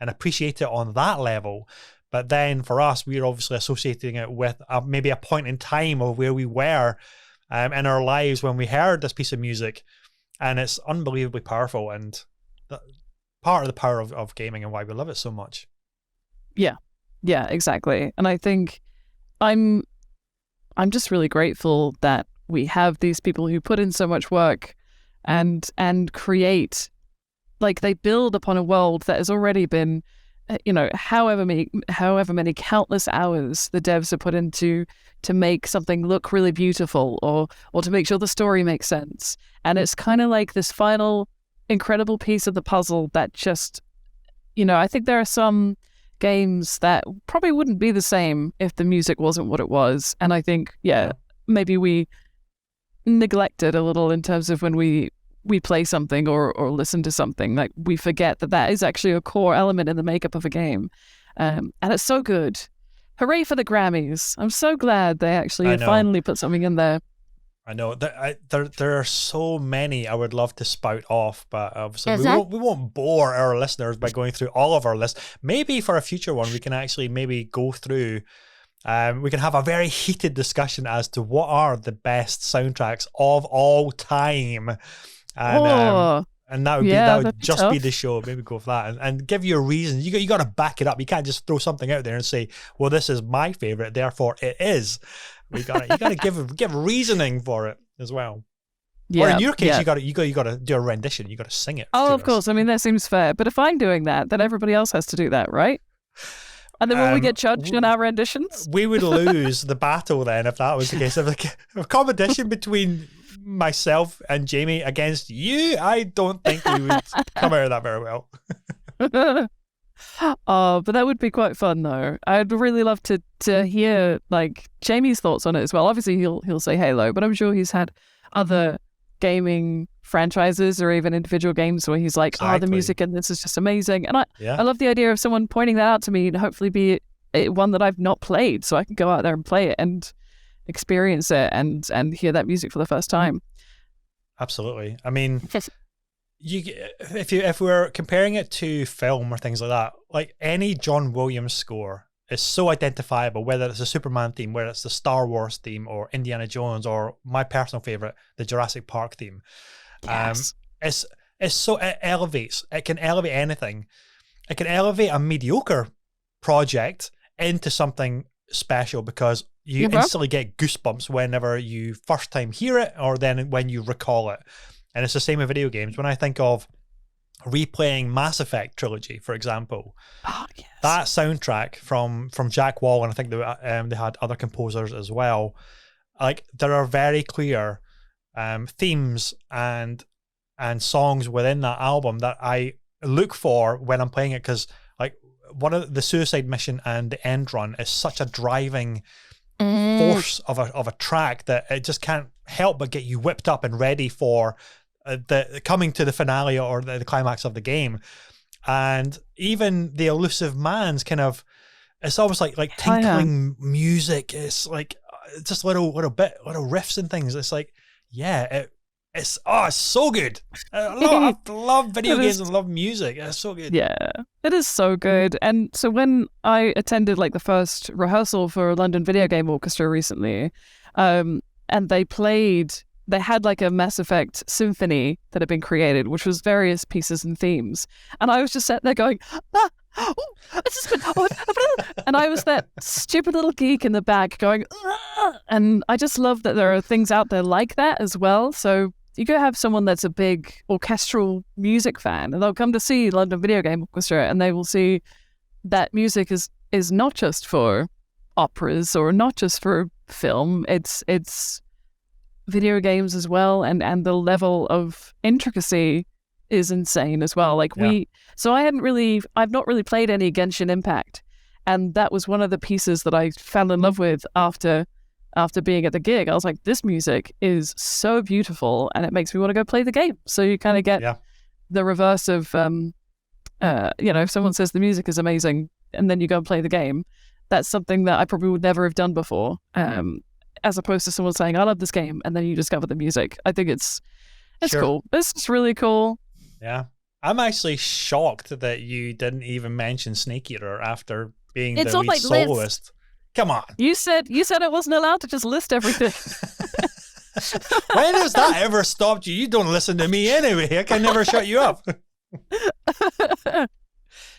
and appreciate it on that level. But then for us, we're obviously associating it with maybe a point in time of where we were in our lives when we heard this piece of music, and it's unbelievably powerful, and part of the power of gaming and why we love it so much. Yeah, exactly. And I think I'm just really grateful that we have these people who put in so much work and create, like they build upon a world that has already been, however many countless hours the devs have put into to make something look really beautiful or to make sure the story makes sense. And it's kind of like this final incredible piece of the puzzle that just, I think there are some games that probably wouldn't be the same if the music wasn't what it was. And I think, maybe we neglect it a little in terms of when we play something or listen to something. Like we forget that is actually a core element in the makeup of a game, and it's so good. Hooray for the Grammys. I'm so glad they actually finally put something in there. I know there are so many I would love to spout off, but obviously we won't bore our listeners by going through all of our lists. Maybe for a future one we can actually maybe go through. We can have a very heated discussion as to what are the best soundtracks of all time, and that would just be the show. Maybe go for that and give you a reason. You got to back it up. You can't just throw something out there and say, "Well, this is my favorite, therefore it is." You got to give reasoning for it as well. Yeah, or in your case, you got to do a rendition. You got to sing it. Oh, of course. I mean, that seems fair. But if I'm doing that, then everybody else has to do that, right? And then will we get judged in our renditions? We would lose the battle then if that was the case. If a competition between myself and Jamie against you, I don't think we would come out of that very well. Oh, but that would be quite fun, though. I'd really love to hear like Jamie's thoughts on it as well. Obviously, he'll say Halo, but I'm sure he's had other gaming franchises or even individual games where he's like, Exactly. "Oh, the music in this is just amazing," and Yeah. I love the idea of someone pointing that out to me and hopefully be one that I've not played, so I can go out there and play it and experience it and hear that music for the first time. Absolutely. I mean, if we're comparing it to film or things like that, like any John Williams score is so identifiable, whether it's a Superman theme, whether it's the Star Wars theme or Indiana Jones, or my personal favorite, the Jurassic Park theme. Yes. It's so, it elevates. It can elevate anything. It can elevate a mediocre project into something special because you instantly get goosebumps whenever you first time hear it or then when you recall it. And it's the same with video games. When I think of replaying Mass Effect trilogy, for example, that soundtrack from Jack Wall, and I think they had other composers as well. Like there are very clear themes and songs within that album that I look for when I'm playing it, because like one of the Suicide Mission and the End Run is such a driving force of a track that it just can't help but get you whipped up and ready for the coming to the finale or the climax of the game. And even the Elusive Man's kind of, it's almost like tinkling music. It's like just little riffs and things. It's like, it's so good. I love video games and love music. It's so good. Yeah, it is so good. And so when I attended like the first rehearsal for London Video Game Orchestra recently, and they had like a Mass Effect symphony that had been created, which was various pieces and themes. And I was just sat there going, and I was that stupid little geek in the back going, and I just love that there are things out there like that as well. So you go have someone that's a big orchestral music fan and they'll come to see London Video Game Orchestra and they will see that music is not just for operas or not just for film. It's video games as well, and the level of intricacy is insane as well. Like I've not really played any Genshin Impact, and that was one of the pieces that I fell in love with after being at the gig. I was like, this music is so beautiful and it makes me want to go play the game. So you kind of get the reverse of if someone says the music is amazing and then you go and play the game, that's something that I probably would never have done before. As opposed to someone saying, I love this game, and then you discover the music. I think it's cool. It's just really cool. Yeah. I'm actually shocked that you didn't even mention Snake Eater after being the lead soloist. List. Come on. You said I wasn't allowed to just list everything. When has that ever stopped you? You don't listen to me anyway. I can never shut you up.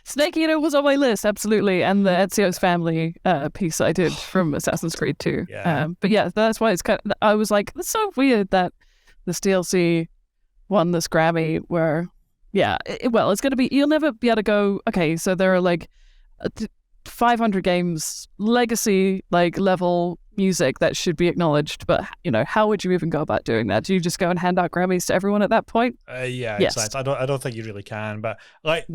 Snake Eater was on my list, absolutely, and the Ezio's Family piece I did from Assassin's Creed 2. Yeah. But yeah, that's why I was like, that's so weird that this DLC won this Grammy where, it's going to be, you'll never be able to go, okay, so there are like 500 games, legacy like level music that should be acknowledged, but how would you even go about doing that? Do you just go and hand out Grammys to everyone at that point? Yes. Exactly. I don't think you really can, but like,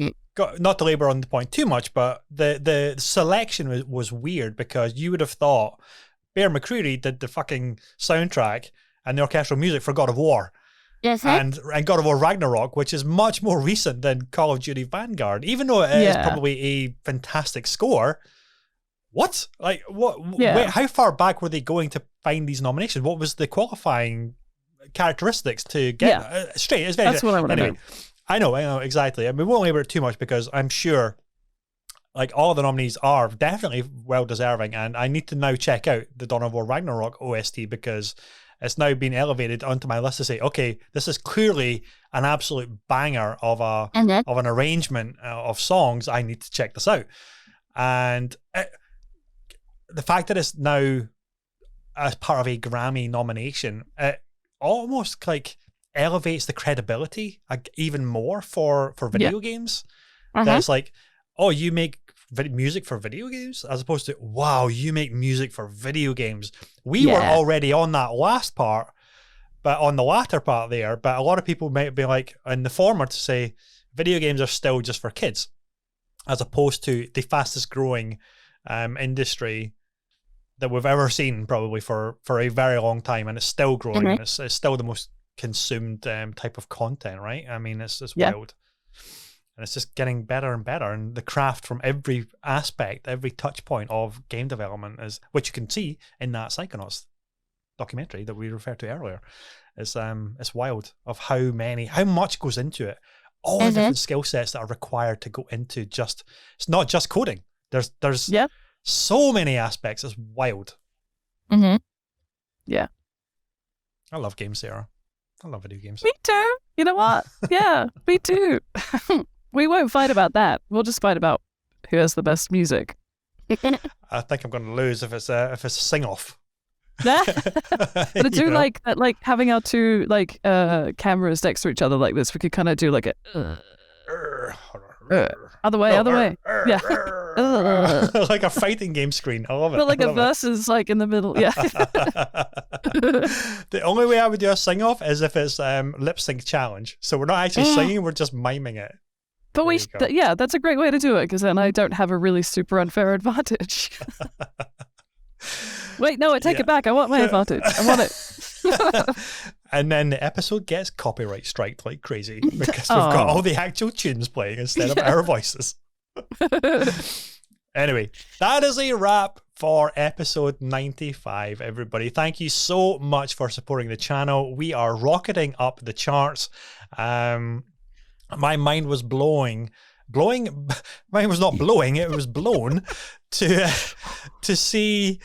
not to labor on the point too much, but the selection was weird because you would have thought Bear McCreary did the fucking soundtrack and the orchestral music for God of War. Yes, and God of War Ragnarok, which is much more recent than Call of Duty Vanguard, even though it is probably a fantastic score. What? Like, what? Wait, how far back were they going to find these nominations? What was the qualifying characteristics to get straight? It's very That's what I want to know. I know, exactly. I mean, we won't labor it too much because I'm sure like all of the nominees are definitely well deserving, and I need to now check out the Dawn of War Ragnarok OST because it's now been elevated onto my list to say, okay, this is clearly an absolute banger of an arrangement of songs. I need to check this out. And the fact that it's now as part of a Grammy nomination, it almost like elevates the credibility even more for video games. That's like, oh, you make music for video games, as opposed to, wow, you make music for video games. We were already on that last part, but on the latter part there, but a lot of people might be like in the former to say video games are still just for kids. as opposed to the fastest growing industry that we've ever seen, probably for a very long time, and it's still growing, and it's still the most consumed type of content, right? I mean, it's wild, and it's just getting better and better, and the craft from every aspect, every touch point of game development is, which you can see in that Psychonauts documentary that we referred to earlier. It's wild of how much goes into it, all the different skill sets that are required to go into it's not just coding. There's so many aspects. It's wild. Yeah. I love games, Sarah. I love video games. Me too. You know what? Yeah, me too. We won't fight about that. We'll just fight about who has the best music. I think I'm going to lose if it's a sing-off. But I do like that, like having our two cameras next to each other like this. We could kind of do like a other way. Yeah. Like a fighting game screen. I love it. But like a versus like in the middle. Yeah. The only way I would do a sing off is if it's lip sync challenge. So we're not actually singing, we're just miming it. But that's a great way to do it, because then I don't have a really super unfair advantage. Wait, no, I take it back. I want my advantage. I want it. And then the episode gets copyright striked like crazy because we've got all the actual tunes playing instead of our voices. Anyway, that is a wrap for episode 95, everybody. Thank you so much for supporting the channel. We are rocketing up the charts. My mind was blowing. Mine was not blowing, it was blown to see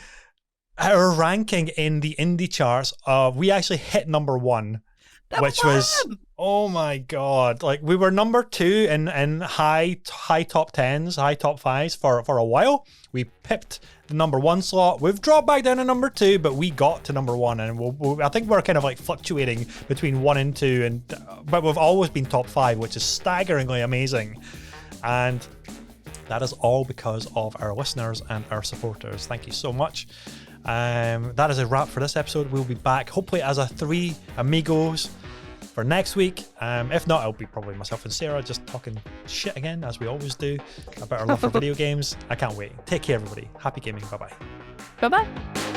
our ranking in the indie charts. We actually hit number 1, which was, oh my god, like we were number 2 in high top 10s, high top 5s for a while. We pipped the number 1 slot. We've dropped back down to number 2, but we got to number 1, and I think we're kind of like fluctuating between 1 and 2, but we've always been top 5, which is staggeringly amazing. And that is all because of our listeners and our supporters. Thank you so much. That is a wrap for this episode. We'll be back hopefully as a 3 amigos for next week. If not, it'll be probably myself and Sarah just talking shit again, as we always do, about our love for video games. I can't wait. Take care, everybody. Happy gaming. Bye-bye. Bye-bye.